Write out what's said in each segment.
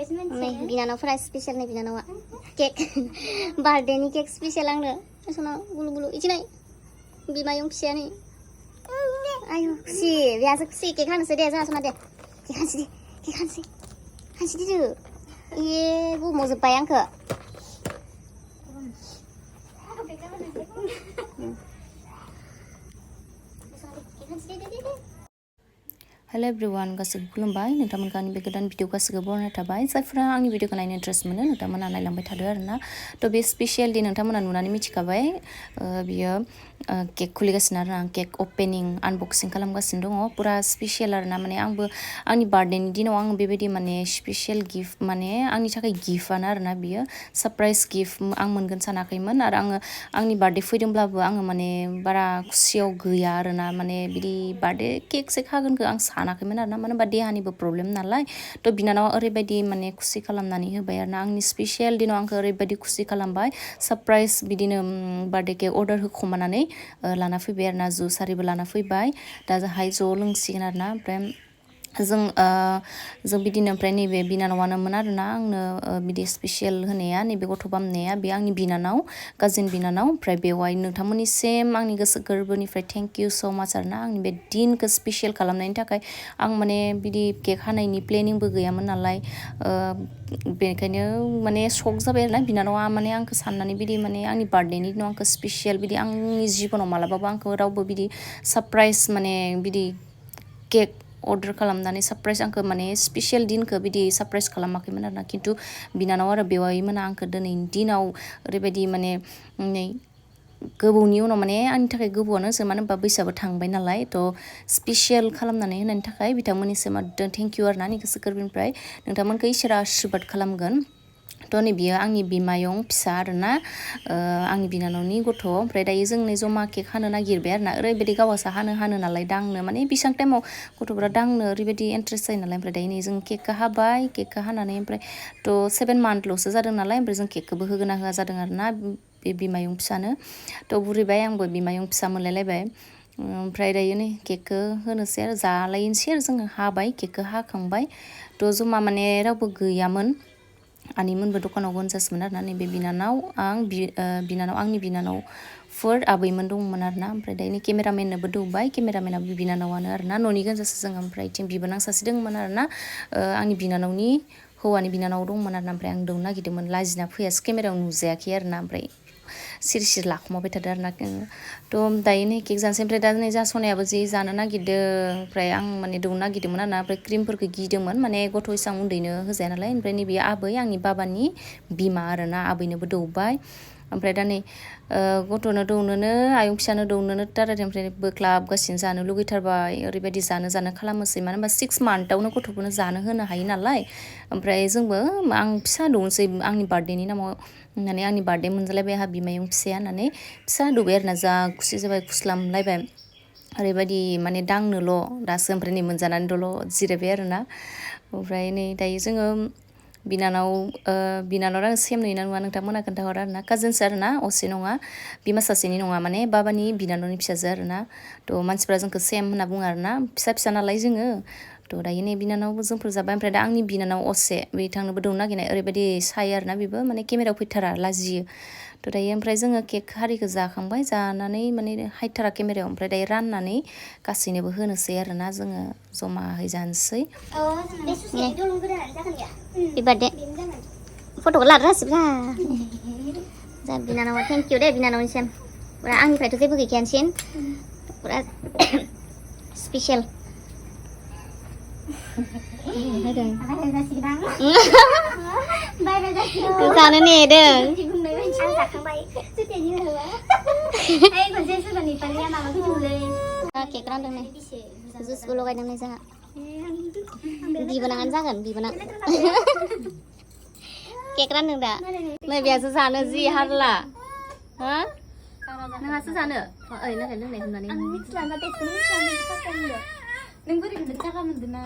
Nih, biनानावफोरा special nih बिनानावा cake बार्थडेनि cake special आंनो सना गुलु गुलु इदि नाय बिमायं फिसाया नै आयु खुसि बेहासो खुसि केक हानोसै दे जोंहा सना दे केक हानसै दिदो गमजोब्बाय आंखो Hello everyone, गासैबो खुलुमबाय नोंथांमोनखौ आंनि बे गोदान भिडिअ गासैबो बरायनाय थाबाय जायफोरा आंनि भिडिअखौ नायनो इन्ट्रेस्ट मोनो नोंथांमोना नायलांबाय थादो आरोना थ' बे स्पेशल दे नोंथांमोना नुनानै मिथिखाबाय बियो केक खुलिगासिनो आरो आं केक अपेनिं आनबक्सिं खालामगासिनो दङ पुरा स्पेशल आरोना माने आंबो आंनि बार्थडेनि दिनाव आं बेबायदि माने स्पेशल गिफ्ट माने आंनि थाखाय गिफ्टआनो आरोना बियो सरप्राइज गिफ्ट आं मोनगोन सानाखैमोन आरो आङो आंनि बार्थडे फैदोंब्लाबो आङो माने बारा खुसियाव गैया आरोना माने बिदि बार्थडे केक सेक हागोनखौ आं सानाखैमोन आरोना मानो होनबा देहानिबो प्रब्लेम नालाय थ' बिनानावा ओरैबायदि माने खुसि खालामनानै होबाय आरोना आंनि स्पेशल दिनाव आंखौ ओरैबायदि खुसि खालामबाय सरप्राइज बिदिनो बार्थडे केक अर्डार होखोमानानै लाना फैबाय आरोना जुस आरिबो लाना फैबाय दा जोंहाय ज' लोंसिगोन आरोना ओमफ्राय जों बिदिनो ओमफ्राय नैबे बिनानावानोमोन आरोना आंनो बिदि स्पेशल होनाया नैबे गथ' बामनाया बे आंनि बिनानाव काजिन बिनानाव ओमफ्राय बेवहाय नोंथांमोननिसिम आंनि गोसो गोरबोनिफ्राय थेंक इउ स' माच आरोना आंनि बे दिनखौ स्पेशल खालामनायनि थाखाय आं माने बिदि केक हानायनि प्लेनिंबो गैयामोन नालाय बेनिखायनो माने शक जाबाय आरोना बिनानावा माने आंखौ साननानै बिदि माने आंनि बार्थडेनि दिनाव आंखौ स्पेशल बिदि आंनि जिबनाव मालाबाबो आंखौ रावबो बिदि सरप्राइज माने बिदि केक अर्डार खालामनानै सरप्राइज आंखौ माने स्पेशल दिनखौ बिदि सरप्राइज खालामाखैमोन आरोना खिन्थु बिनानाव आरो बेवाइमोना आंखौ दिनैनि दिनाव ओरैबायदि माने नै गोबावनि उनाव माने आंनि थाखाय गोबावआनो मानो होनबा बैसोआबो थांबाय नालाय थ' स्पेशल खालामनानै होनायनि थाखाय बिथांमोननिसिम थेंक इउ आरोना आंनि गोसो गोरबोनिफ्राय नोंथांमोनखौ इसोरा आशीर्बाद खालामगोन थ' नै बियो आंनि बिमायं फिसा आरोना आंनि बिनानावनि गथ' ओमफ्राय दायो जों नै जमा केक हानो नागिरबाय आरोना ओरैबायदि गावासो हानो नालाय दांनो माने बेसेबां टाइमाव गथ'फ्रा दांनो ओरैबायदि इन्ट्रेस्ट जायो नालाय ओमफ्राय दायो नै जों केकखौ हाबाय केकखौ हानानै ओमफ्राय थ' 7 मान्थल'सो जादों नालाय ओमफ्राय जों केकखौबो होगोना होआ जादों आरोना बे बिमायं फिसानो थ' बुरिबाय आंबो बिमायं फिसा मोनलायलायबाय ओमफ्राय दायो नै केकखौ होनोसै आरो जालायनोसै आरो जोङो हाबाय केकखौ हाखांबाय थ' जमा माने रावबो गैयामोन आनैमोनबो दखानाव गोनजासोमोन आरोना नैबे बिनानाव आंनि बिनानावफोर आबैमोन दंमोन आरोना ओमफ्राय दायो केमेरामेननोबो दौबाय केमेरामेनाबो बिनानावानो आरोना न'नि गोनजासो जों ओमफ्राय इथिं बिबोनां सासे दंमोन आरोना आंनि बिनानावनि हौवानि बिनानाव दंमोन आरोना ओमफ्राय आं दौनो नागिरदोंमोन लाजिना फैयासै केमेरायाव नुजायाखै आरोना ओमफ्राय सिरि लाखुमाबाय थादों आरोना थ' दायो नै केक जानोसै ओमफ्राय दा नै जा सनायाबो जि जानो नागिरदों ओमफ्राय आं माने दौनो नागिरदोंमोन आरोना ओमफ्राय क्रिमफोरखौ गिदोंमोन माने गथ' एसां उन्दैनो होजाया नालाय ओमफ्राय नैबे आबै आंनि बाबानि बिमा आरोना आबैनोबो दौबाय ओमफ्राय दा नै गथ'नो दौनोनो आयं फिसानो दौनोनो टारारि ओमफ्राय बोख्लाबगासिनो जानो लुगैथारबाय ओरैबायदि जानो खालामोसै मानो होनबा 6 मान्थआवनो गथ'फोरनो जानो होनो हायो नालाय ओमफ्राय जोंबो आं फिसा दौनोसै आंनि बार्थडेनि नामाव होननानै आंनि बार्थडे मोनजालायबाय आंहा बिमायं फिसाया होननानै फिसा दौबाय आरोना जा खुसि जाबाय खुस्लामलायबाय ओरैबायदि माने दांनोल' दासो ओमफ्राय नै मोनजानानैल' जिरायबाय आरोना ओमफ्राय नै दायो जोङो बिनानाव आं सेम नुयोना नुवा नोंथांमोना खोन्थाहर आरोना काजिनसो आरोना असे नङा बिमा सासेनि नङा माने बाबानि बिनानावनि फिसाजो आरोना थ' मानसिफ्रा जोंखौ सेम होनना बुङो आरोना फिसा नालाय जोङो थ' दायो नै बिनानावबो जोंफोर जाबाय ओमफ्राय दा आंनि बिनानाव असे बिथांनोबो दौनो नागिरनाय ओरैबायदि सायो आरोना बेबो माने केमेरायाव फैथारा लाजियो थ' दायो ओमफ्राय जोङो केक हारिखौ जाखांबाय जानानै माने हायथारा केमेरायाव ओमफ्राय दायो राननानै गासैनोबो होनोसै आरोना जोङो जमाहै जानोसै बेबादे फट'खौ लादो गासिबो जा बिनानावा थेंक इउ दे बिनानावनिसिम पुरा आंनिफ्रायथ' जेबो गैखायानोसै पुरा स्पेशल जानो नेदों केक रानदों नै जुसबो लगायदों नै जोंहा बिबोनाङानो जागोन बिबोनां केक रानदों दा नै बेयासो जानो जि हारला हा नोंहासो जानो ओरैनो लोंनाय होननानै आं मिथिला ना टेस्टखौनो मिथिला नों बोरै मोनदों जागा मोनदों ना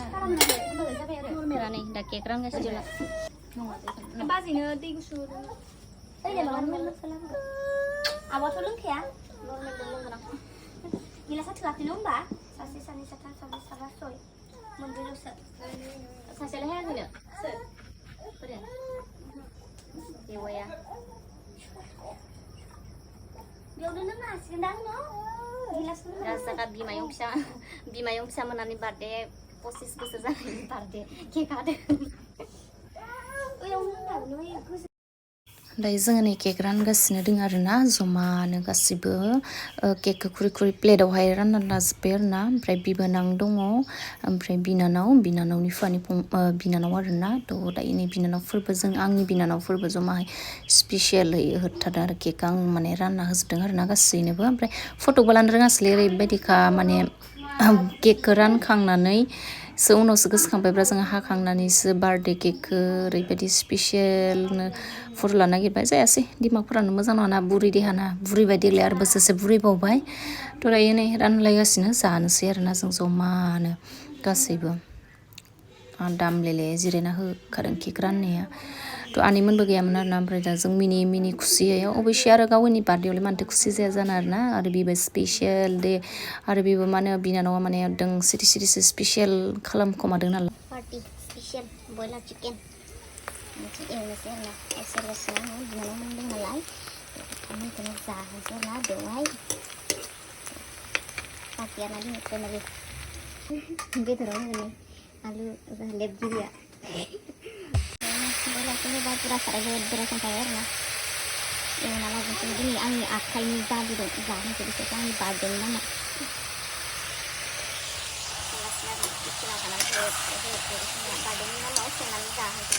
नर्मेला नै दा केक रानगासिनो बाजैनो दै गुसु आब'आथ' लोंखाया नर्मेलजों लोंगोन आं गिलासा थोआखैनो होनबा सासे सानै साथाम साब्रै साबा सय मोनब्रैल'सो सासेयालाय हायाखैनो बेवाया बेयावनो नों हासिगोनदां न' राजाका बिमायं फिसा मोनानि बार्थडे 25 बोसोर जानायनि बार्थडे केक हादों दायो जोङो नै केक रानगासिनो दङ आरोना जमानो गासिबो केकखौ खुरै खुरै प्लेटावहाय रानना लाजोब्बाय आरोना ओमफ्राय बिबोनां दङ ओमफ्राय बिनानावनि फानि बिनानाव आरोना थ' दायो नै बिनानावफोरबो जों आंनि बिनानावफोरबो जमाहाय स्पेसियेलै होथारदों आरो केकखौ आं माने रानना होजोबदों आरोना गासैनोबो ओमफ्राय फट'बो लानो रोङासैलै ओरैबायदिखा माने केकखौ रानखांनानैसो उनावसो गोसोखांबायब्रा जोङो हाखांनानैसो बार्थडे केकखौ ओरैबायदि स्पेसियेलनो फट' लानो नागिरबाय जायासै दिमागफोरानो मोजां नङाना बुरि देहाना बुरिबाय देग्लाय आरो बोसोरसे बुरिबावबाय थ' दायो नै रानलायगासिनो जानोसै आरोना जों जमानो गासैबो दामलेले जिरायना होखादों केक राननाया थ' आनैमोनबो गैयामोन आरोना ओमफ्राय दा जों मिनि खुसियै अबयसे आरो गावनि बार्थडेआवलाय मानोथो खुसि जाया जानो आरोना आरो बेबो स्पेसियेल दे आरो बेबो मा होनो बिनानावा माने एकदम सिरिसो स्पेसियेल खालामखोमादों नालाय पार्टी स्पेसियेल बयलार चिकेन मोनसे एवनोसै आरोना सोरगासिनो बिनानाव मोनदों नालाय बिथांमोनखौनो जाहोसै आरोना बेवहाय पार्टियाना दिनैफ्राय माने बेदराव होगोन आलु लेबगिरिया बयलारखौ होबा बुरा साराय बुरा संखायो आरोना एवना लाजोबसै दिनै आंनि आखाइनि जादु दं जाहोनोसै बिसोरखौ आंनि बार्थडेनि नामाव बार्थडेनि नामाव संनानै जाहोनोसै